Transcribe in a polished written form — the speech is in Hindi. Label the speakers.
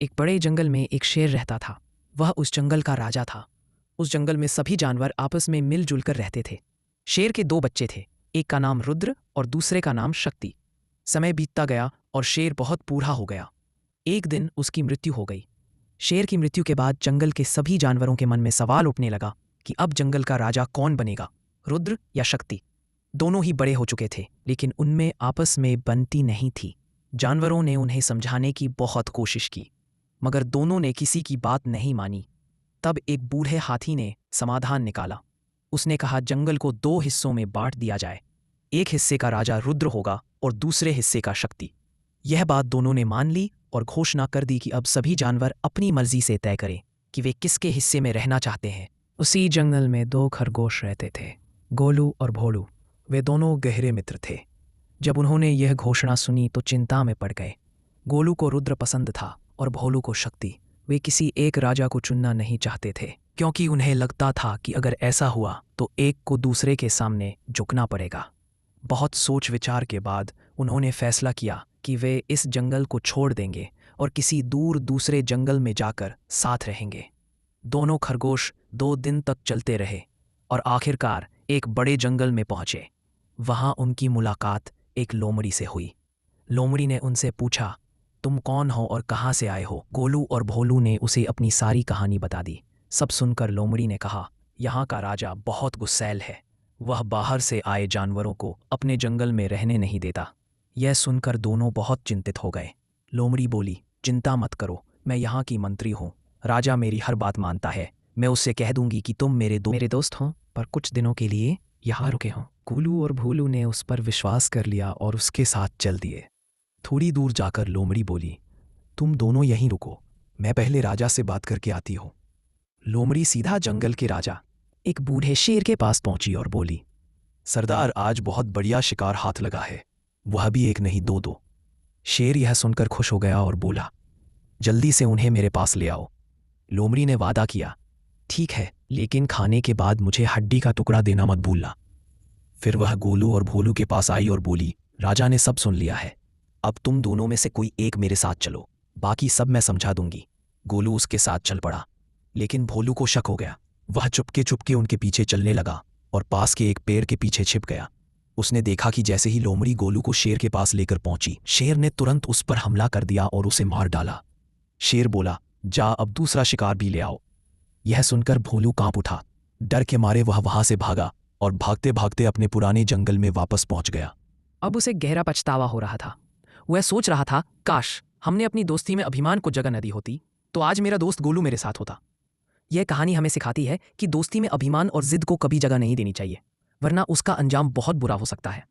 Speaker 1: एक बड़े जंगल में एक शेर रहता था। वह उस जंगल का राजा था। उस जंगल में सभी जानवर आपस में मिलजुल कर रहते थे। शेर के दो बच्चे थे, एक का नाम रुद्र और दूसरे का नाम शक्ति। समय बीतता गया और शेर बहुत बूढ़ा हो गया। एक दिन उसकी मृत्यु हो गई। शेर की मृत्यु के बाद जंगल के सभी जानवरों के मन में सवाल उठने लगा कि अब जंगल का राजा कौन बनेगा, रुद्र या शक्ति। दोनों ही बड़े हो चुके थे, लेकिन उनमें आपस में बनती नहीं थी। जानवरों ने उन्हें समझाने की बहुत कोशिश की, मगर दोनों ने किसी की बात नहीं मानी। तब एक बूढ़े हाथी ने समाधान निकाला। उसने कहा, जंगल को दो हिस्सों में बांट दिया जाए। एक हिस्से का राजा रुद्र होगा और दूसरे हिस्से का शक्ति। यह बात दोनों ने मान ली और घोषणा कर दी कि अब सभी जानवर अपनी मर्जी से तय करें कि वे किसके हिस्से में रहना चाहते हैं। उसी जंगल में दो खरगोश रहते थे, गोलू और भोलू। वे दोनों गहरे मित्र थे। जब उन्होंने यह घोषणा सुनी तो चिंता में पड़ गए। गोलू को रुद्र पसंद था और भोलू को शक्ति। वे किसी एक राजा को चुनना नहीं चाहते थे, क्योंकि उन्हें लगता था कि अगर ऐसा हुआ तो एक को दूसरे के सामने झुकना पड़ेगा। बहुत सोच विचार के बाद उन्होंने फैसला किया कि वे इस जंगल को छोड़ देंगे और किसी दूर दूसरे जंगल में जाकर साथ रहेंगे। दोनों खरगोश 2 दिन तक चलते रहे और आखिरकार एक बड़े जंगल में पहुंचे। वहां उनकी मुलाकात एक लोमड़ी से हुई। लोमड़ी ने उनसे पूछा, तुम कौन हो और कहाँ से आए हो? गोलू और भोलू ने उसे अपनी सारी कहानी बता दी। सब सुनकर लोमड़ी ने कहा, यहाँ का राजा बहुत गुस्सैल है। वह बाहर से आए जानवरों को अपने जंगल में रहने नहीं देता। यह सुनकर दोनों बहुत चिंतित हो गए। लोमड़ी बोली, चिंता मत करो, मैं यहाँ की मंत्री हूँ। राजा मेरी हर बात मानता है। मैं उससे कह दूंगी कि तुम मेरे दोस्त हो, पर कुछ दिनों के लिए यहाँ रुके हो। गोलू और भोलू ने उस पर विश्वास कर लिया और उसके साथ चल दिए। थोड़ी दूर जाकर लोमड़ी बोली, तुम दोनों यहीं रुको, मैं पहले राजा से बात करके आती हूँ। लोमड़ी सीधा जंगल के राजा, एक बूढ़े शेर के पास पहुंची और बोली, सरदार, आज बहुत बढ़िया शिकार हाथ लगा है, वह भी एक नहीं दो। शेर यह सुनकर खुश हो गया और बोला, जल्दी से उन्हें मेरे पास ले आओ। लोमड़ी ने वादा किया, ठीक है, लेकिन खाने के बाद मुझे हड्डी का टुकड़ा देना मत भूलना। फिर वह गोलू और भोलू के पास आई और बोली, राजा ने सब सुन लिया है, अब तुम दोनों में से कोई एक मेरे साथ चलो, बाकी सब मैं समझा दूंगी। गोलू उसके साथ चल पड़ा, लेकिन भोलू को शक हो गया। वह चुपके चुपके उनके पीछे चलने लगा और पास के एक पेड़ के पीछे छिप गया। उसने देखा कि जैसे ही लोमड़ी गोलू को शेर के पास लेकर पहुंची, शेर ने तुरंत उस पर हमला कर दिया और उसे मार डाला। शेर बोला, जा अब दूसरा शिकार भी ले आओ। यह सुनकर भोलू कांप उठा। डर के मारे वह वहां से भागा और भागते भागते अपने पुराने जंगल में वापस पहुंच गया। अब उसे गहरा पछतावा हो रहा था। वह सोच रहा था, काश हमने अपनी दोस्ती में अभिमान को जगह न दी होती, तो आज मेरा दोस्त गोलू मेरे साथ होता। यह कहानी हमें सिखाती है कि दोस्ती में अभिमान और जिद को कभी जगह नहीं देनी चाहिए, वरना उसका अंजाम बहुत बुरा हो सकता है।